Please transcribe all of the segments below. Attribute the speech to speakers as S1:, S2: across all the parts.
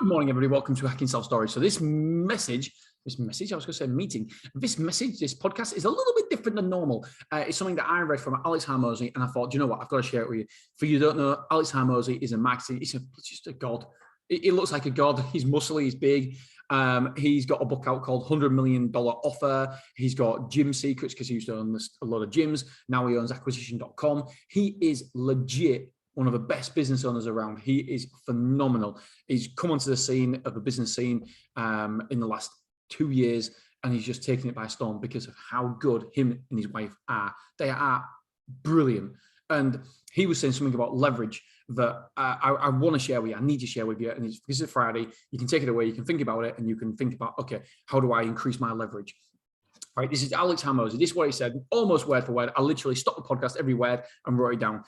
S1: Good morning, everybody. Welcome to Hacking Self Storage. So this message, this podcast is a little bit different than normal. It's something that I read from Alex Hormozi, and I thought, you know what, I've got to share it with you. For you who don't know, Alex Hormozi is a marketing, he's just a god. He looks like a god. He's muscly, he's big. He's got a book out called $100 Million Offer. He's got Gym Secrets because he used to own a lot of gyms. Now he owns acquisition.com. He is legit one of the best business owners around. He is phenomenal. He's come onto the scene of the business scene in the last 2 years, and he's just taken it by storm because of how good him and his wife are. They are brilliant. And he was saying something about leverage that I want to share with you. I need to share with you. And it's, this is Friday. You can take it away. You can think about it, and you can think about, okay, how do I increase my leverage? All right, this is Alex Hormozi. This is what he said, almost word for word. I literally stopped the podcast every word and wrote it down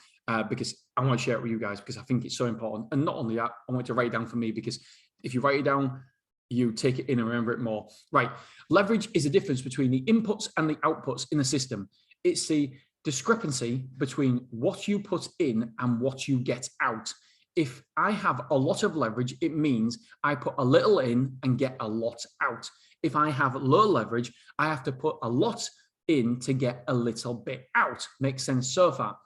S1: because I want to share it with you guys because I think it's so important. And not only that, I want to write it down for me because if you write it down, you take it in and remember it more. Right, leverage is the difference between the inputs and the outputs in the system. It's the discrepancy between what you put in and what you get out. If I have a lot of leverage, it means I put a little in and get a lot out. If I have low leverage, I have to put a lot in to get a little bit out. Makes sense so far?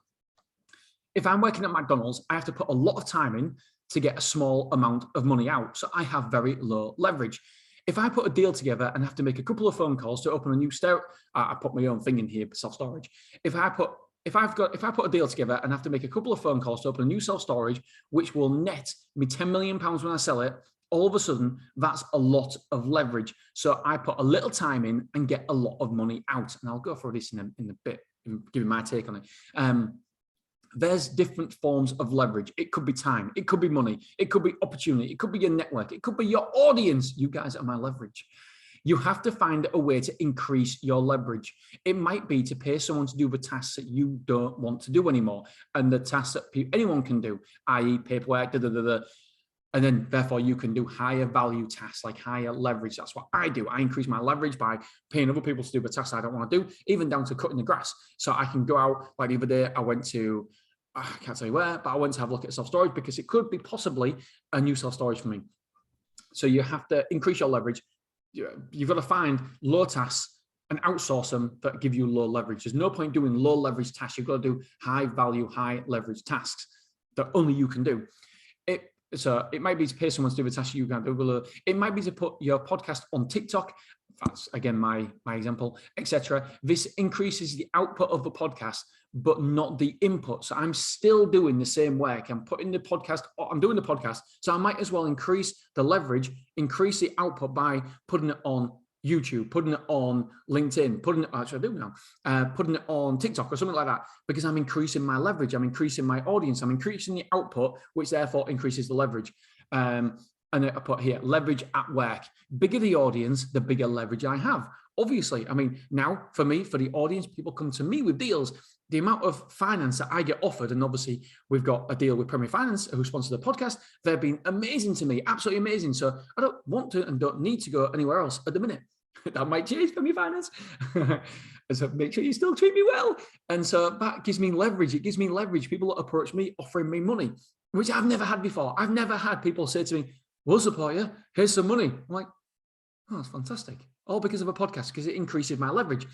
S1: If I'm working at McDonald's, I have to put a lot of time in to get a small amount of money out. So I have very low leverage. If I put a deal together and have to make a couple of phone calls to open a new store, I put my own thing in here, self-storage. If I put a deal together and have to make a couple of phone calls to open a new self-storage, which will net me £10 million when I sell it, all of a sudden, that's a lot of leverage. So I put a little time in and get a lot of money out. And I'll go through this in a bit, giving my take on it. There's different forms of leverage. It could be time. It could be money. It could be opportunity. It could be your network. It could be your audience. You guys are my leverage. You have to find a way to increase your leverage. It might be to pay someone to do the tasks that you don't want to do anymore. And the tasks that anyone can do, i.e. paperwork, and then therefore you can do higher value tasks, like higher leverage. That's what I do. I increase my leverage by paying other people to do the tasks I don't want to do, even down to cutting the grass. So I can go out, like the other day, I went to, I can't tell you where, but I went to have a look at self-storage because it could be possibly a new self-storage for me. So you have to increase your leverage. You've got to find low tasks and outsource them that give you low leverage. There's no point doing low leverage tasks. You've got to do high value, high leverage tasks that only you can do. So it might be to pay someone to do the task you can't do. It might be to put your podcast on TikTok. That's, again, my example, etc. This increases the output of the podcast, but not the input. So I'm still doing the same work. I'm doing the podcast. So I might as well increase the leverage, increase the output by putting it on YouTube, putting it on LinkedIn, putting it on TikTok or something like that, because I'm increasing my leverage, I'm increasing my audience, I'm increasing the output, which therefore increases the leverage. And I put here, leverage at work. Bigger the audience, the bigger leverage I have. Obviously, I mean, now for me, for the audience, people come to me with deals. The amount of finance that I get offered, and obviously we've got a deal with Premier Finance who sponsor the podcast. They've been amazing to me, absolutely amazing. So I don't want to and don't need to go anywhere else at the minute. That might change Premier Finance. And so make sure you still treat me well. And so that gives me leverage. It gives me leverage. People that approach me offering me money, which I've never had before. I've never had people say to me, we'll support you. Here's some money. I'm like, oh, that's fantastic. All because of a podcast, because it increases my leverage.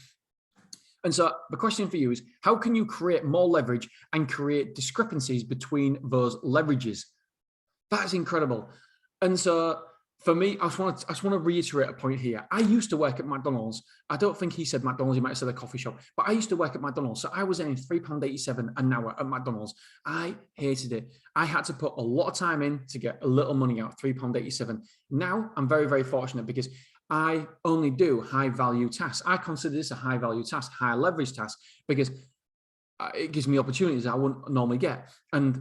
S1: And so the question for you is, how can you create more leverage and create discrepancies between those leverages? That's incredible. And so for me, I just want to reiterate a point here. I used to work at McDonald's. I don't think he said McDonald's, he might have said a coffee shop, but I used to work at McDonald's. So I was earning £3.87 an hour at McDonald's. I hated it. I had to put a lot of time in to get a little money out, £3.87. Now I'm very, very fortunate because I only do high value tasks. I consider this a high value task, high leverage task, because it gives me opportunities I wouldn't normally get. And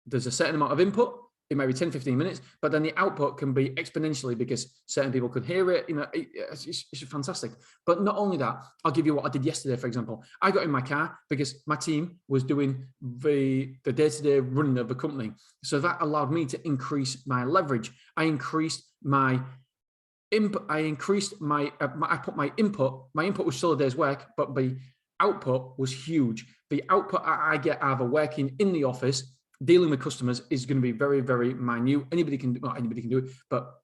S1: there's a certain amount of input. It might be 10, 15 minutes, but then the output can be exponentially because certain people could hear it. You know, it's fantastic. But not only that, I'll give you what I did yesterday, for example. I got in my car because my team was doing the day-to-day running of the company. So that allowed me to increase my leverage. I increased my input. I put my input was still a day's work, but the output was huge. The output I get out of working in the office dealing with customers is going to be very, very minute. Anybody can do it, but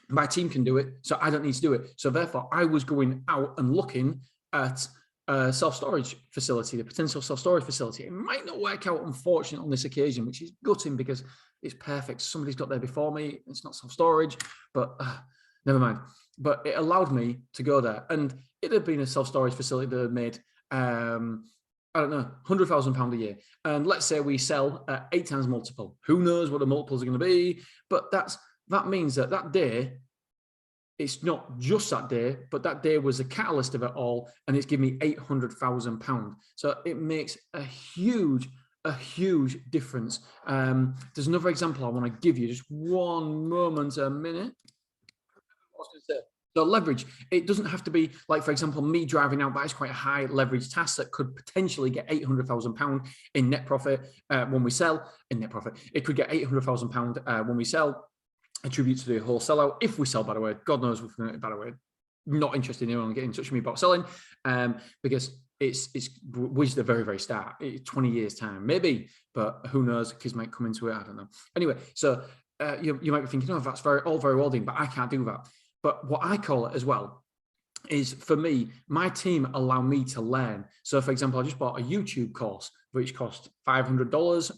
S1: my team can do it, so I don't need to do it. So therefore, I was going out and looking at a self-storage facility, the potential self-storage facility. It might not work out, unfortunately, on this occasion, which is gutting because it's perfect. Somebody's got there before me. It's not self-storage, but never mind. But it allowed me to go there, and it had been a self-storage facility that had made, I don't know, £100,000 a year. And let's say we sell at 8 times multiple. Who knows what the multiples are going to be? But that means that day, it's not just that day, but that day was the catalyst of it all, and it's given me £800,000. So it makes a huge difference. There's another example I want to give you. Just one moment, a minute. I was going to say, so leverage, it doesn't have to be like, for example, me driving out. That is quite a high leverage task that could potentially get £800,000 in net profit when we sell. In net profit, it could get £800,000 when we sell. Attribute to the whole sellout. If we sell, by the way, God knows if we're by the way, not interested in anyone getting in touch with me about selling, because it's we're just the very, very start. It's 20 years time, maybe, but who knows? Kids might come into it. I don't know. Anyway, so you might be thinking, oh, that's all very well done, but I can't do that. But what I call it as well is, for me, my team allow me to learn. So, for example, I just bought a YouTube course which cost $500,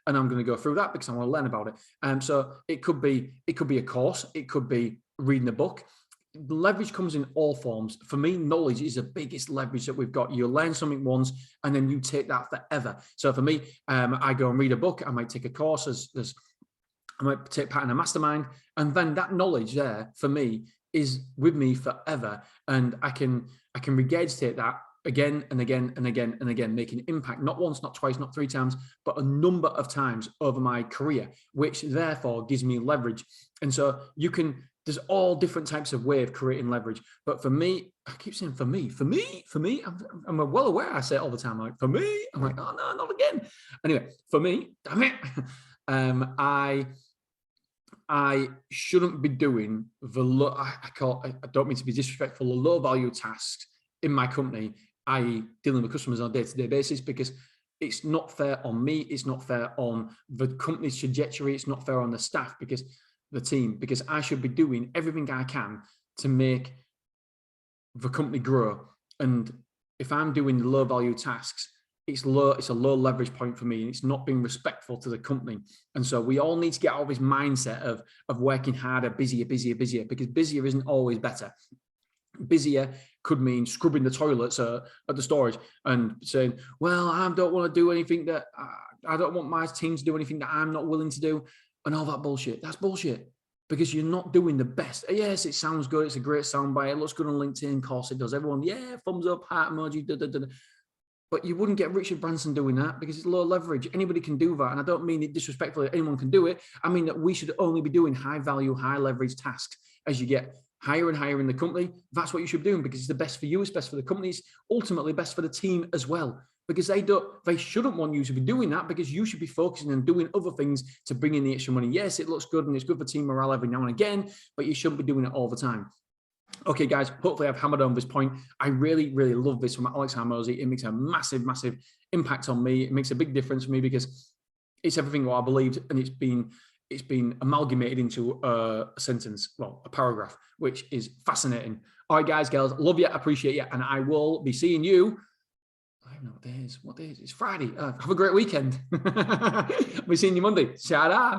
S1: and I'm going to go through that because I want to learn about it. So it could be a course, it could be reading a book. Leverage comes in all forms. For me, knowledge is the biggest leverage that we've got. You learn something once, and then you take that forever. So for me, I go and read a book. I might take a course. I might take part in a mastermind, and then that knowledge there for me is with me forever, and I can regurgitate that again and again and again and again, making impact, not once, not twice, not 3 times, but a number of times over my career, which therefore gives me leverage. And so there's all different types of way of creating leverage. But for me, I keep saying for me, I'm well aware I say it all the time. For me, I'm like, oh no, not again. Anyway, for me, damn it. I shouldn't be doing I don't mean to be disrespectful, the low value tasks in my company, i.e. dealing with customers on a day-to-day basis, because it's not fair on me. It's not fair on the company's trajectory. It's not fair on the staff, because the team, because I should be doing everything I can to make the company grow. And if I'm doing the low value tasks, it's a low leverage point for me, and it's not being respectful to the company. And so we all need to get out of this mindset of working harder, busier, because busier isn't always better. Busier could mean scrubbing the toilets at the storage and saying, well, I don't want to do anything that I don't want my team to do anything that I'm not willing to do, and all that bullshit. That's bullshit, because you're not doing the best. Yes, it sounds good. It's a great soundbite. It looks good on LinkedIn. Of course it does. Everyone, yeah, thumbs up, heart emoji, But you wouldn't get Richard Branson doing that, because it's low leverage. Anybody can do that. And I don't mean it disrespectfully. Anyone can do it. I mean that we should only be doing high value, high leverage tasks. As you get higher and higher in the company, that's what you should be doing, because it's the best for you. It's best for the companies, ultimately best for the team as well, because they shouldn't want you to be doing that, because you should be focusing on doing other things to bring in the extra money. Yes, it looks good and it's good for team morale every now and again, but you shouldn't be doing it all the time. Okay, guys, hopefully I've hammered on this point. I really, really love this from Alex Hormozi. It makes a massive impact on me. It makes a big difference for me, because it's everything what I believed, and it's been amalgamated into a sentence, well, a paragraph, which is fascinating. All right, guys, girls, love you, appreciate you, and I will be seeing you. I don't know what day is. It's Friday. Have a great weekend. I'll be seeing you Monday. Shout out.